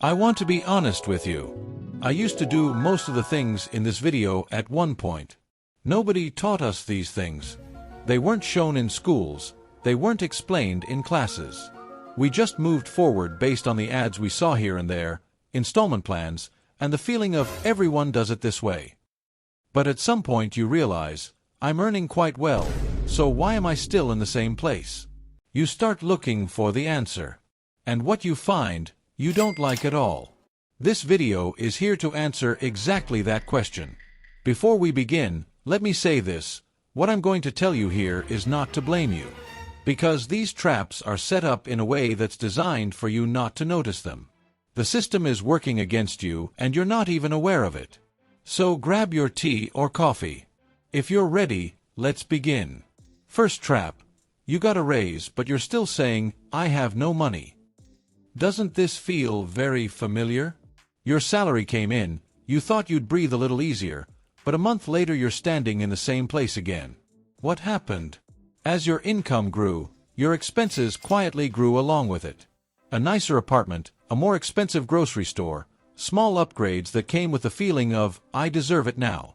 I want to be honest with you. I used to do most of the things in this video at one point. Nobody taught us these things. They weren't shown in schools, they weren't explained in classes. We just moved forward based on the ads we saw here and there, installment plans, and the feeling of everyone does it this way. But at some point you realize, I'm earning quite well, so why am I still in the same place? You start looking for the answer. And what you find, you don't like at all. This video is here to answer exactly that question. Before we begin, let me say this, what I'm going to tell you here is not to blame you. Because these traps are set up in a way that's designed for you not to notice them. The system is working against you and you're not even aware of it. So grab your tea or coffee. If you're ready, let's begin. First trap. You got a raise but you're still saying, I have no money. Doesn't this feel very familiar? Your salary came in, you thought you'd breathe a little easier, but a month later you're standing in the same place again. What happened? As your income grew, your expenses quietly grew along with it. A nicer apartment, a more expensive grocery store, small upgrades that came with the feeling of, I deserve it now.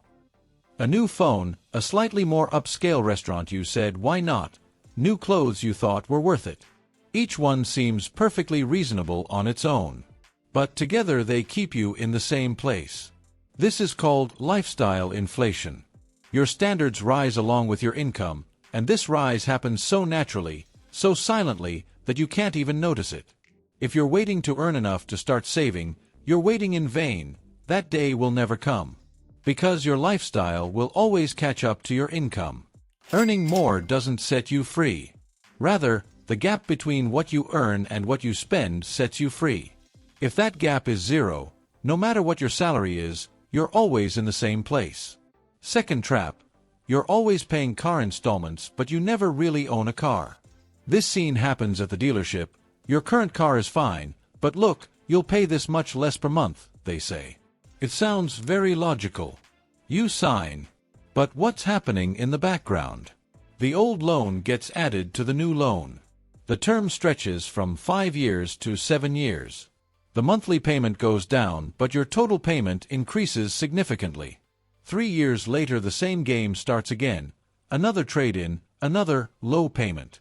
A new phone, a slightly more upscale restaurant you said, why not? New clothes you thought were worth it. Each one seems perfectly reasonable on its own. But together they keep you in the same place. This is called lifestyle inflation. Your standards rise along with your income, and this rise happens so naturally, so silently, that you can't even notice it. If you're waiting to earn enough to start saving, you're waiting in vain. That day will never come. Because your lifestyle will always catch up to your income. Earning more doesn't set you free. Rather, the gap between what you earn and what you spend sets you free. If that gap is zero, no matter what your salary is, you're always in the same place. Second trap. You're always paying car installments but you never really own a car. This scene happens at the dealership. Your current car is fine, but look, you'll pay this much less per month, they say. It sounds very logical. You sign. But what's happening in the background? The old loan gets added to the new loan. The term stretches from 5 years to 7 years. The monthly payment goes down, but your total payment increases significantly. 3 years later the same game starts again. Another trade-in, another low payment.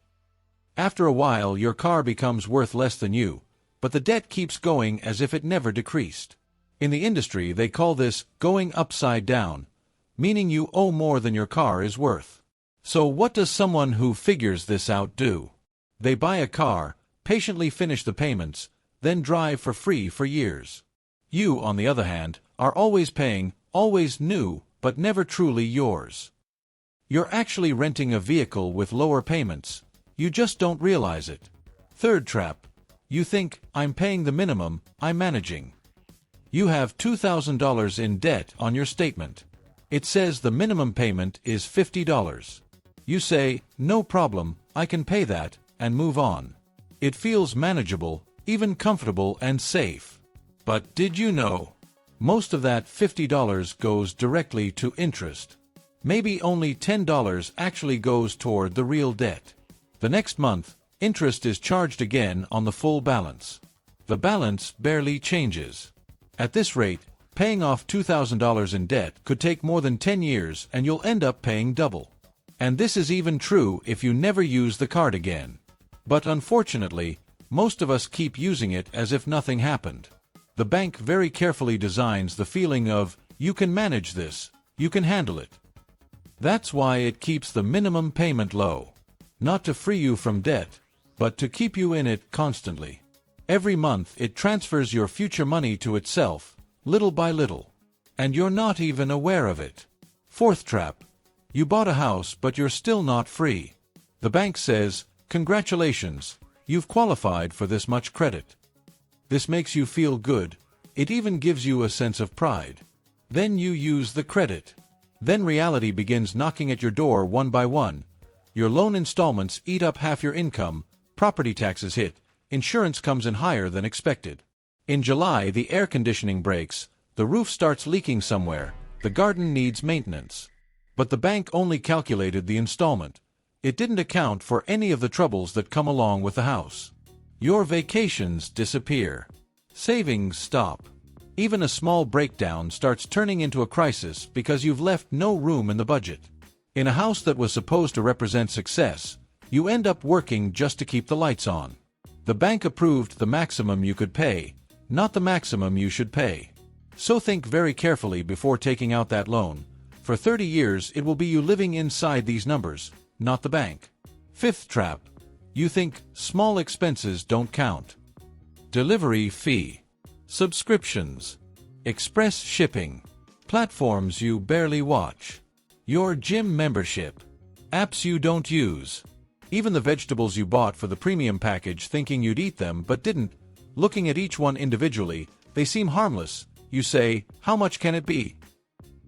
After a while your car becomes worth less than you, but the debt keeps going as if it never decreased. In the industry they call this going upside down, meaning you owe more than your car is worth. So what does someone who figures this out do? They buy a car, patiently finish the payments, then drive for free for years. You, on the other hand, are always paying, always new, but never truly yours. You're actually renting a vehicle with lower payments. You just don't realize it. Third trap. You think, I'm paying the minimum, I'm managing. You have $2,000 in debt on your statement. It says the minimum payment is $50. You say, no problem, I can pay that, and move on. It feels manageable, even comfortable and safe. But did you know? Most of that $50 goes directly to interest. Maybe only $10 actually goes toward the real debt. The next month, interest is charged again on the full balance. The balance barely changes. At this rate, paying off $2,000 in debt could take more than 10 years and you'll end up paying double. And this is even true if you never use the card again. But unfortunately, most of us keep using it as if nothing happened. The bank very carefully designs the feeling of, you can manage this, you can handle it. That's why it keeps the minimum payment low. Not to free you from debt, but to keep you in it constantly. Every month it transfers your future money to itself, little by little. And you're not even aware of it. Fourth trap. You bought a house but you're still not free. The bank says, congratulations, you've qualified for this much credit. This makes you feel good. It even gives you a sense of pride. Then you use the credit. Then reality begins knocking at your door one by one. Your loan installments eat up half your income, property taxes hit, insurance comes in higher than expected. In July the air conditioning breaks, the roof starts leaking somewhere, the garden needs maintenance. But the bank only calculated the installment. It didn't account for any of the troubles that come along with the house. Your vacations disappear. Savings stop. Even a small breakdown starts turning into a crisis because you've left no room in the budget. In a house that was supposed to represent success, you end up working just to keep the lights on. The bank approved the maximum you could pay, not the maximum you should pay. So think very carefully before taking out that loan. For 30 years it will be you living inside these numbers, not the bank. Fifth trap. You think small expenses don't count. Delivery fee. Subscriptions. Express shipping. Platforms you barely watch. Your gym membership. Apps you don't use. Even the vegetables you bought for the premium package thinking you'd eat them but didn't. Looking at each one individually, they seem harmless. You say, how much can it be?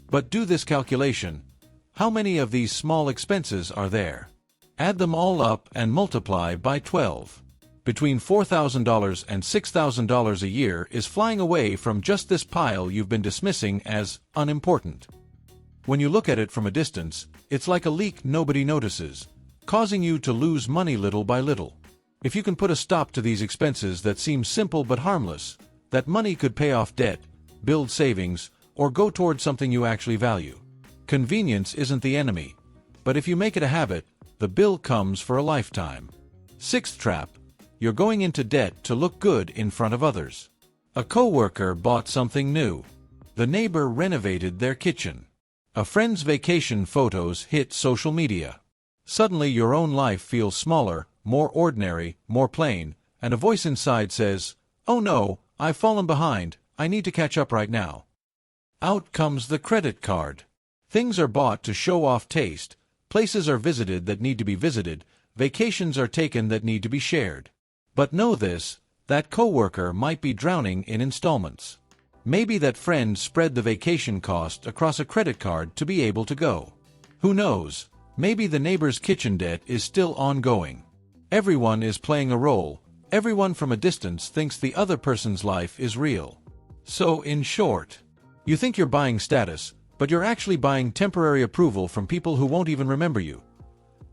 But do this calculation. How many of these small expenses are there? Add them all up and multiply by 12. Between $4,000 and $6,000 a year is flying away from just this pile you've been dismissing as unimportant. When you look at it from a distance, it's like a leak nobody notices, causing you to lose money little by little. If you can put a stop to these expenses that seem simple but harmless, that money could pay off debt, build savings, or go towards something you actually value. Convenience isn't the enemy, but if you make it a habit, the bill comes for a lifetime. Sixth trap. You're going into debt to look good in front of others. A coworker bought something new. The neighbor renovated their kitchen. A friend's vacation photos hit social media. Suddenly your own life feels smaller, more ordinary, more plain, and a voice inside says, "Oh no, I've fallen behind, I need to catch up right now." Out comes the credit card. Things are bought to show off taste, places are visited that need to be visited, vacations are taken that need to be shared. But know this, that coworker might be drowning in installments. Maybe that friend spread the vacation cost across a credit card to be able to go. Who knows, maybe the neighbor's kitchen debt is still ongoing. Everyone is playing a role, everyone from a distance thinks the other person's life is real. So in short, you think you're buying status, but you're actually buying temporary approval from people who won't even remember you.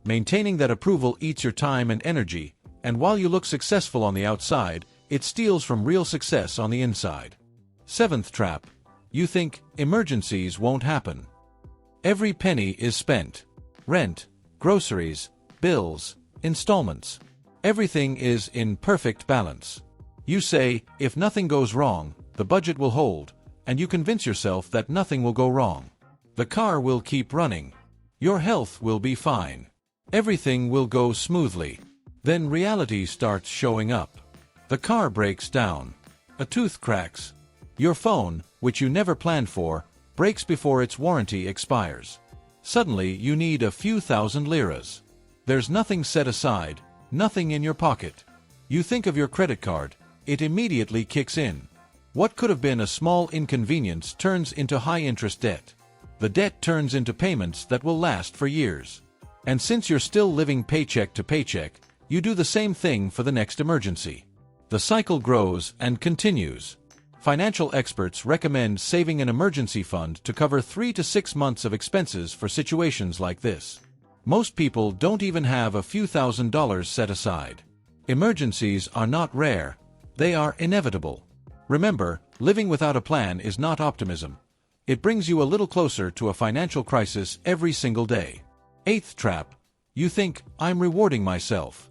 Maintaining that approval eats your time and energy, and while you look successful on the outside, it steals from real success on the inside. Seventh trap. You think emergencies won't happen. Every penny is spent. Rent, groceries, bills, installments. Everything is in perfect balance. You say, if nothing goes wrong, the budget will hold, and you convince yourself that nothing will go wrong. The car will keep running. Your health will be fine. Everything will go smoothly. Then reality starts showing up. The car breaks down. A tooth cracks. Your phone, which you never planned for, breaks before its warranty expires. Suddenly you need a few thousand liras. There's nothing set aside, nothing in your pocket. You think of your credit card, it immediately kicks in. What could have been a small inconvenience turns into high-interest debt. The debt turns into payments that will last for years. And since you're still living paycheck to paycheck, you do the same thing for the next emergency. The cycle grows and continues. Financial experts recommend saving an emergency fund to cover 3 to 6 months of expenses for situations like this. Most people don't even have a few $1,000s set aside. Emergencies are not rare, they are inevitable. Remember, living without a plan is not optimism. It brings you a little closer to a financial crisis every single day. Eighth trap. You think, I'm rewarding myself.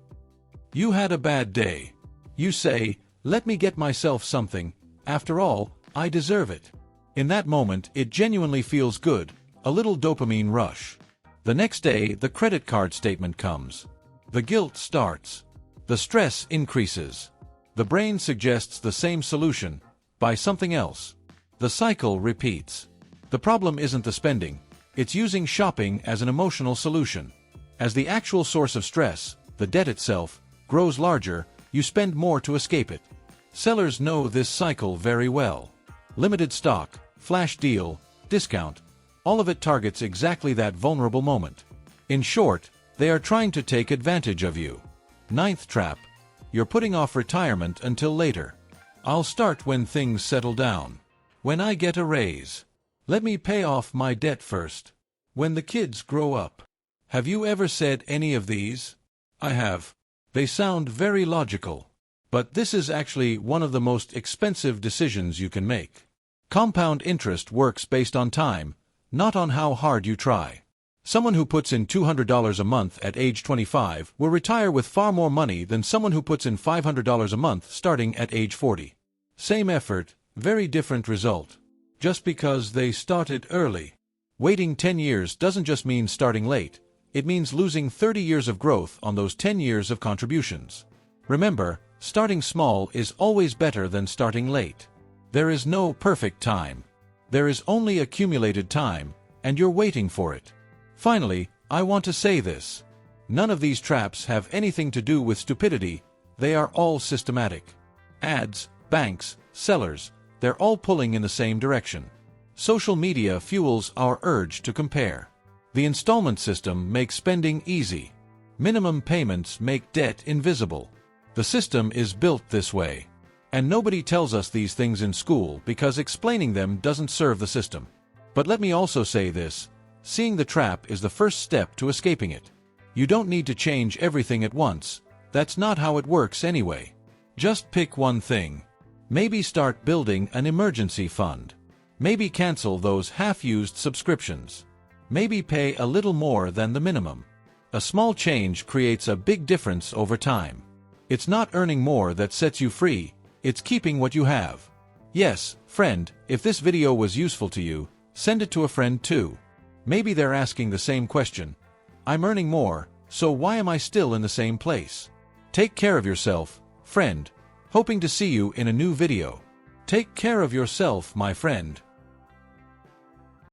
You had a bad day. You say, let me get myself something. After all, I deserve it. In that moment, it genuinely feels good, a little dopamine rush. The next day, the credit card statement comes. The guilt starts. The stress increases. The brain suggests the same solution, buy something else. The cycle repeats. The problem isn't the spending, it's using shopping as an emotional solution. As the actual source of stress, the debt itself, grows larger, you spend more to escape it. Sellers know this cycle very well. Limited stock, flash deal, discount, all of it targets exactly that vulnerable moment. In short, they are trying to take advantage of you. Ninth trap. You're putting off retirement until later. I'll start when things settle down. When I get a raise. Let me pay off my debt first. When the kids grow up. Have you ever said any of these? I have. They sound very logical. But this is actually one of the most expensive decisions you can make. Compound interest works based on time, not on how hard you try. Someone who puts in $200 a month at age 25 will retire with far more money than someone who puts in $500 a month starting at age 40. Same effort, very different result. Just because they started early. Waiting 10 years doesn't just mean starting late, it means losing 30 years of growth on those 10 years of contributions. Remember, starting small is always better than starting late. There is no perfect time. There is only accumulated time, and you're waiting for it. Finally, I want to say this. None of these traps have anything to do with stupidity, they are all systematic. Ads, banks, sellers, they're all pulling in the same direction. Social media fuels our urge to compare. The installment system makes spending easy. Minimum payments make debt invisible. The system is built this way. And nobody tells us these things in school because explaining them doesn't serve the system. But let me also say this. Seeing the trap is the first step to escaping it. You don't need to change everything at once. That's not how it works anyway. Just pick one thing. Maybe start building an emergency fund. Maybe cancel those half-used subscriptions. Maybe pay a little more than the minimum. A small change creates a big difference over time. It's not earning more that sets you free, it's keeping what you have. Yes, friend, if this video was useful to you, send it to a friend too. Maybe they're asking the same question. I'm earning more, so why am I still in the same place? Take care of yourself, friend. Hoping to see you in a new video. Take care of yourself, my friend.